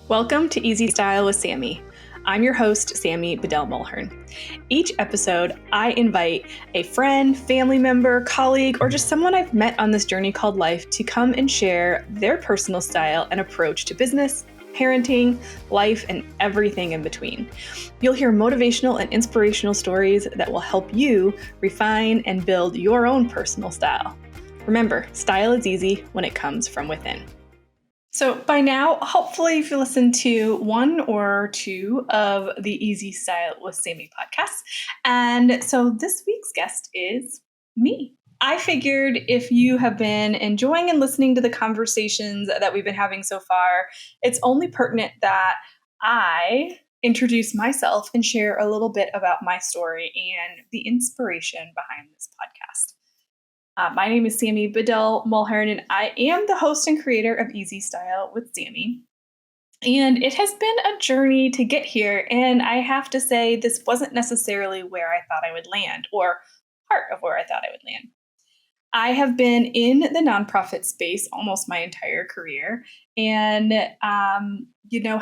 Welcome to Easy Style with Sammy. I'm your host, Sammy Bedell Mulhern. Each episode, I invite a friend, family member, colleague, or just someone I've met on this journey called life to come and share their personal style and approach to business, parenting, life, and everything in between. You'll hear motivational and inspirational stories that will help you refine and build your own personal style. Remember, style is easy when it comes from within. So by now, hopefully you've listened to one or two of the Easy Style with Sammy podcasts. And so this week's guest is me. I figured if you have been enjoying and listening to the conversations that we've been having so far, it's only pertinent that I introduce myself and share a little bit about my story and the inspiration behind this podcast. My name is Sammy Bedell Mulhern, and I am the host and creator of Easy Style with Sammy. And it has been a journey to get here, and I have to say this wasn't necessarily where I thought I would land, or part of where I thought I would land. I have been in the nonprofit space almost my entire career, and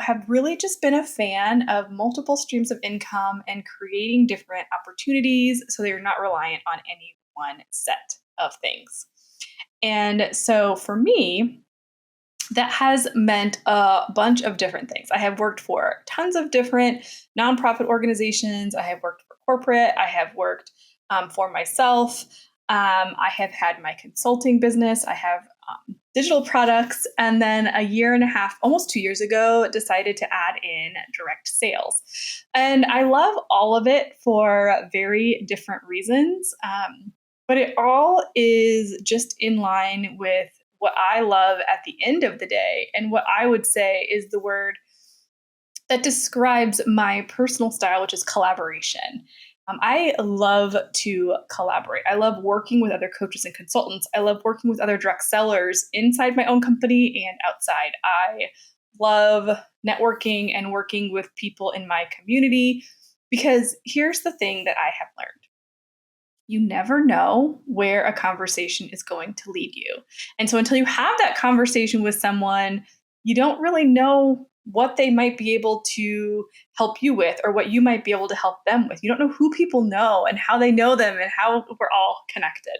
have really just been a fan of multiple streams of income and creating different opportunities so they're not reliant on any one set of things. And so for me, that has meant a bunch of different things. I have worked for tons of different nonprofit organizations. I have worked for corporate. I have worked for myself. I have had my consulting business. I have digital products. And then a year and a half, almost 2 years ago, decided to add in direct sales. And I love all of it for very different reasons. But it all is just in line with what I love at the end of the day. And what I would say is the word that describes my personal style, which is collaboration. I love to collaborate. I love working with other coaches and consultants. I love working with other direct sellers inside my own company and outside. I love networking and working with people in my community because here's the thing that I have learned. You never know where a conversation is going to lead you. And so until you have that conversation with someone, you don't really know what they might be able to help you with or what you might be able to help them with. You don't know who people know and how they know them and how we're all connected.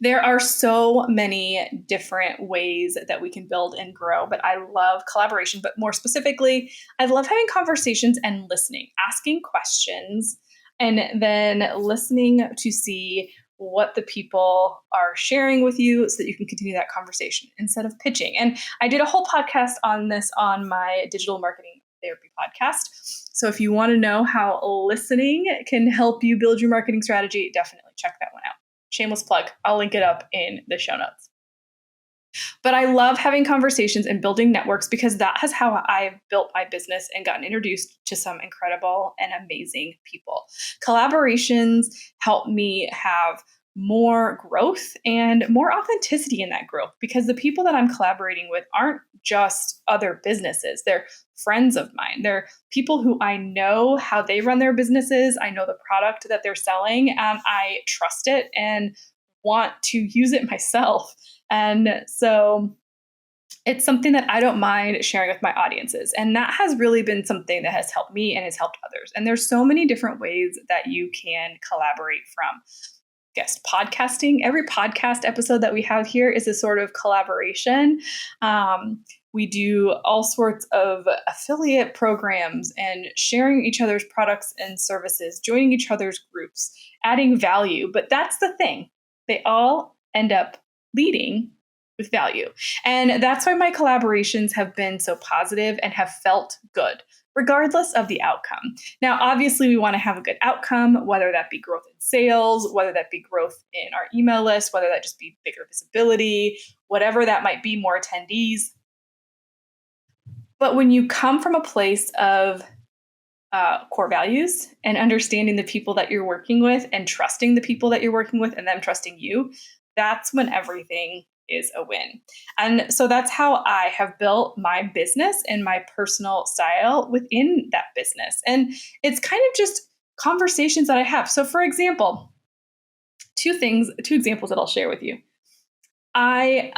There are so many different ways that we can build and grow, but I love collaboration. But more specifically, I love having conversations and listening, asking questions, and then listening to see what the people are sharing with you so that you can continue that conversation instead of pitching. And I did a whole podcast on this on my digital marketing therapy podcast. So if you want to know how listening can help you build your marketing strategy, definitely check that one out. Shameless plug. I'll link it up in the show notes. But I love having conversations and building networks because that is how I've built my business and gotten introduced to some incredible and amazing people. Collaborations help me have more growth and more authenticity in that growth because the people that I'm collaborating with aren't just other businesses. They're friends of mine. They're people who I know how they run their businesses. I know the product that they're selling and I trust it and want to use it myself. And so it's something that I don't mind sharing with my audiences. And that has really been something that has helped me and has helped others. And there's so many different ways that you can collaborate from guest podcasting. Every podcast episode that we have here is a sort of collaboration. We do all sorts of affiliate programs and sharing each other's products and services, joining each other's groups, adding value. But that's the thing. They all end up leading with value. And that's why my collaborations have been so positive and have felt good, regardless of the outcome. Now, obviously, we want to have a good outcome, whether that be growth in sales, whether that be growth in our email list, whether that just be bigger visibility, whatever that might be, more attendees. But when you come from a place of core values and understanding the people that you're working with and trusting the people that you're working with and them trusting you, that's when everything is a win. And so that's how I have built my business and my personal style within that business. And it's kind of just conversations that I have. So for example, two examples that I'll share with you. I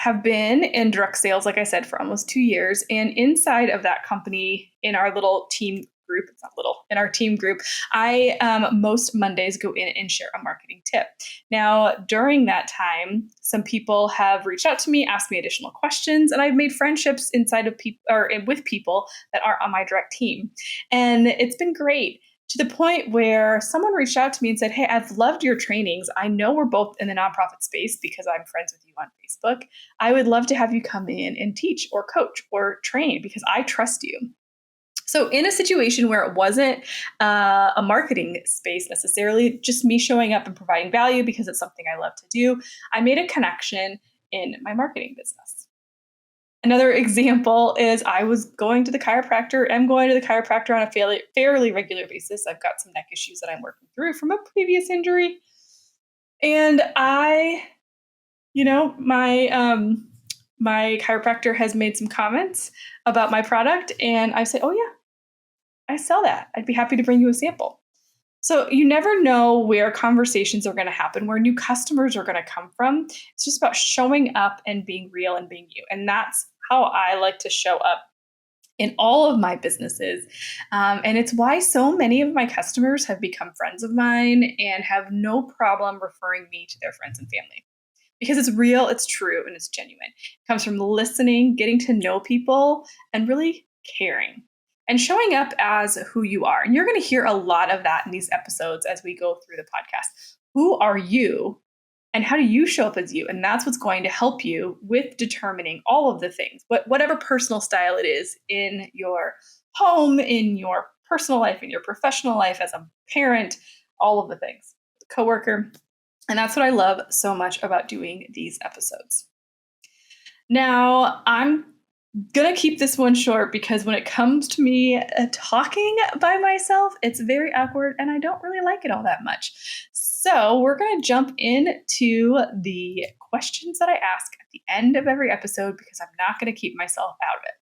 have been in direct sales, like I said, for almost 2 years. And inside of that company, in our little team group, it's not little, in our team group, I most Mondays go in and share a marketing tip. Now, during that time, some people have reached out to me, asked me additional questions, and I've made friendships inside of people or with people that are on my direct team. And it's been great, to the point where someone reached out to me and said, "Hey, I've loved your trainings. I know we're both in the nonprofit space because I'm friends with you on Facebook. I would love to have you come in and teach or coach or train because I trust you." So in a situation where it wasn't a marketing space necessarily, just me showing up and providing value because it's something I love to do, I made a connection in my marketing business. Another example is I was going to the chiropractor. I'm going to the chiropractor on a fairly regular basis. I've got some neck issues that I'm working through from a previous injury. And my chiropractor has made some comments about my product. And I say, "Oh yeah, I sell that. I'd be happy to bring you a sample." So you never know where conversations are going to happen, where new customers are going to come from. It's just about showing up and being real and being you. And that's how I like to show up in all of my businesses. And it's why so many of my customers have become friends of mine and have no problem referring me to their friends and family. Because it's real, it's true, and it's genuine. It comes from listening, getting to know people, and really caring and showing up as who you are. And you're going to hear a lot of that in these episodes as we go through the podcast. Who are you and how do you show up as you? And that's what's going to help you with determining all of the things, whatever personal style it is in your home, in your personal life, in your professional life, as a parent, all of the things, coworker. And that's what I love so much about doing these episodes. Now, I'm going to keep this one short because when it comes to me talking by myself, it's very awkward and I don't really like it all that much. So we're going to jump into the questions that I ask at the end of every episode because I'm not going to keep myself out of it.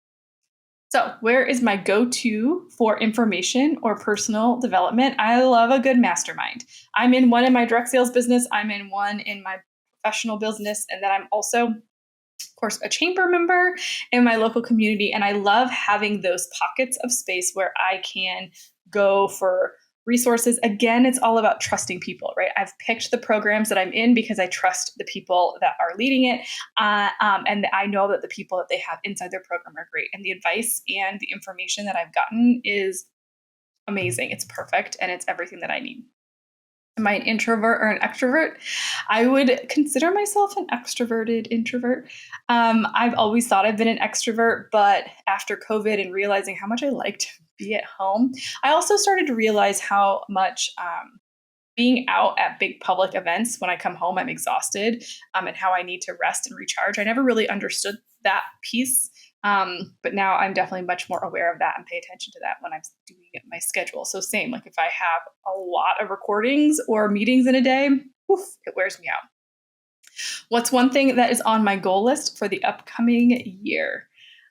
So where is my go-to for information or personal development? I love a good mastermind. I'm in one in my direct sales business. I'm in one in my professional business. And then I'm also, of course, a chamber member in my local community. And I love having those pockets of space where I can go for resources. Again, it's all about trusting people, right? I've picked the programs that I'm in because I trust the people that are leading it. And I know that the people that they have inside their program are great. And the advice and the information that I've gotten is amazing. It's perfect. And it's everything that I need. Am I an introvert or an extrovert? I would consider myself an extroverted introvert. I've always thought I've been an extrovert, but after COVID and realizing how much I like to be at home, I also started to realize how much being out at big public events, when I come home, I'm exhausted, and how I need to rest and recharge. I never really understood that piece. But now I'm definitely much more aware of that and pay attention to that when I'm doing my schedule. So same, like if I have a lot of recordings or meetings in a day, it wears me out. What's one thing that is on my goal list for the upcoming year?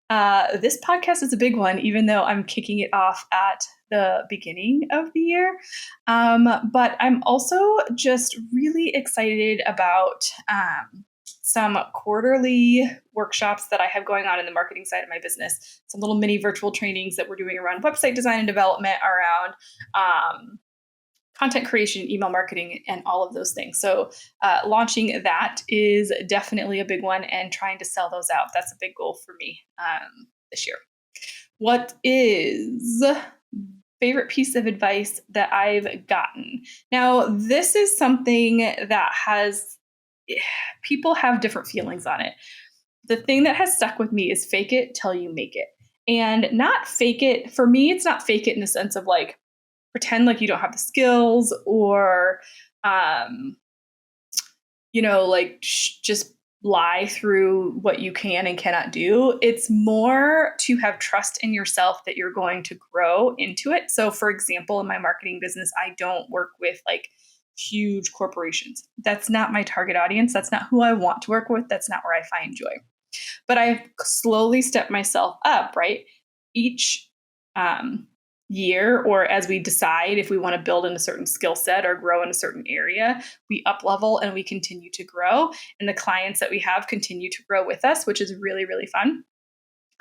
This podcast is a big one, even though I'm kicking it off at the beginning of the year. But I'm also just really excited about some quarterly workshops that I have going on in the marketing side of my business, some little mini virtual trainings that we're doing around website design and development, around content creation, email marketing, and all of those things. So launching that is definitely a big one, and trying to sell those out. That's a big goal for me this year. What is favorite piece of advice that I've gotten? Now, this is something that people have different feelings on it. The thing that has stuck with me is fake it till you make it. And not fake it, for me, it's not fake it in the sense of like, pretend like you don't have the skills or, just lie through what you can and cannot do. It's more to have trust in yourself that you're going to grow into it. So for example, in my marketing business, I don't work with like huge corporations. That's not my target audience. That's not who I want to work with. That's not where I find joy. But I've slowly stepped myself up, right? Each year, or as we decide if we want to build in a certain skill set or grow in a certain area, we up level and we continue to grow. And the clients that we have continue to grow with us, which is really, really fun.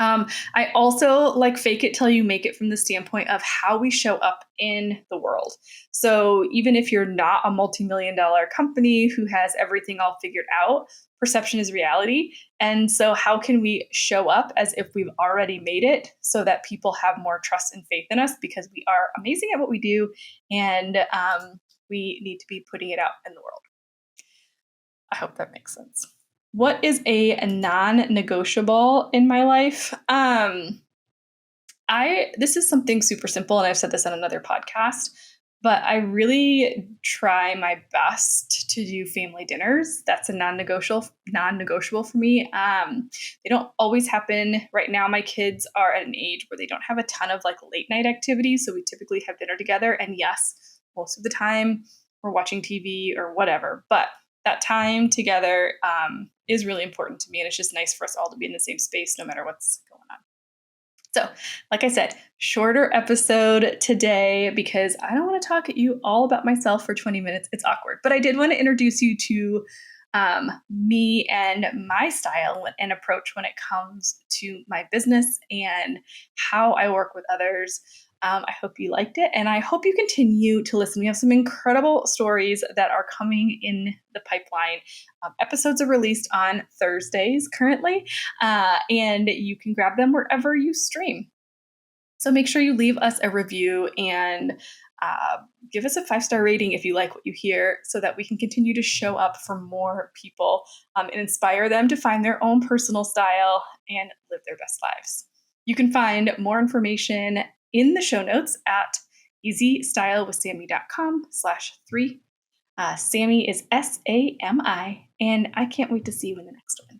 I also like fake it till you make it from the standpoint of how we show up in the world. So even if you're not a multi-million-dollar company who has everything all figured out, perception is reality. And so how can we show up as if we've already made it so that people have more trust and faith in us, because we are amazing at what we do, and we need to be putting it out in the world. I hope that makes sense. What is a non-negotiable in my life? This is something super simple, and I've said this on another podcast, but I really try my best to do family dinners. That's a non-negotiable for me. They don't always happen. Right now, my kids are at an age where they don't have a ton of like late night activities, so we typically have dinner together. And yes, most of the time we're watching TV or whatever, but that time together is really important to me. And it's just nice for us all to be in the same space no matter what's going on. So, like I said, shorter episode today because I don't want to talk at you all about myself for 20 minutes. It's awkward. But I did want to introduce you to me and my style and approach when it comes to my business and how I work with others. I hope you liked it, and I hope you continue to listen. We have some incredible stories that are coming in the pipeline. Episodes are released on Thursdays currently, and you can grab them wherever you stream. So make sure you leave us a review and give us a 5-star rating if you like what you hear, so that we can continue to show up for more people and inspire them to find their own personal style and live their best lives. You can find more information in the show notes at easystylewithsammy.com/3. Sammy is SAMI, and I can't wait to see you in the next one.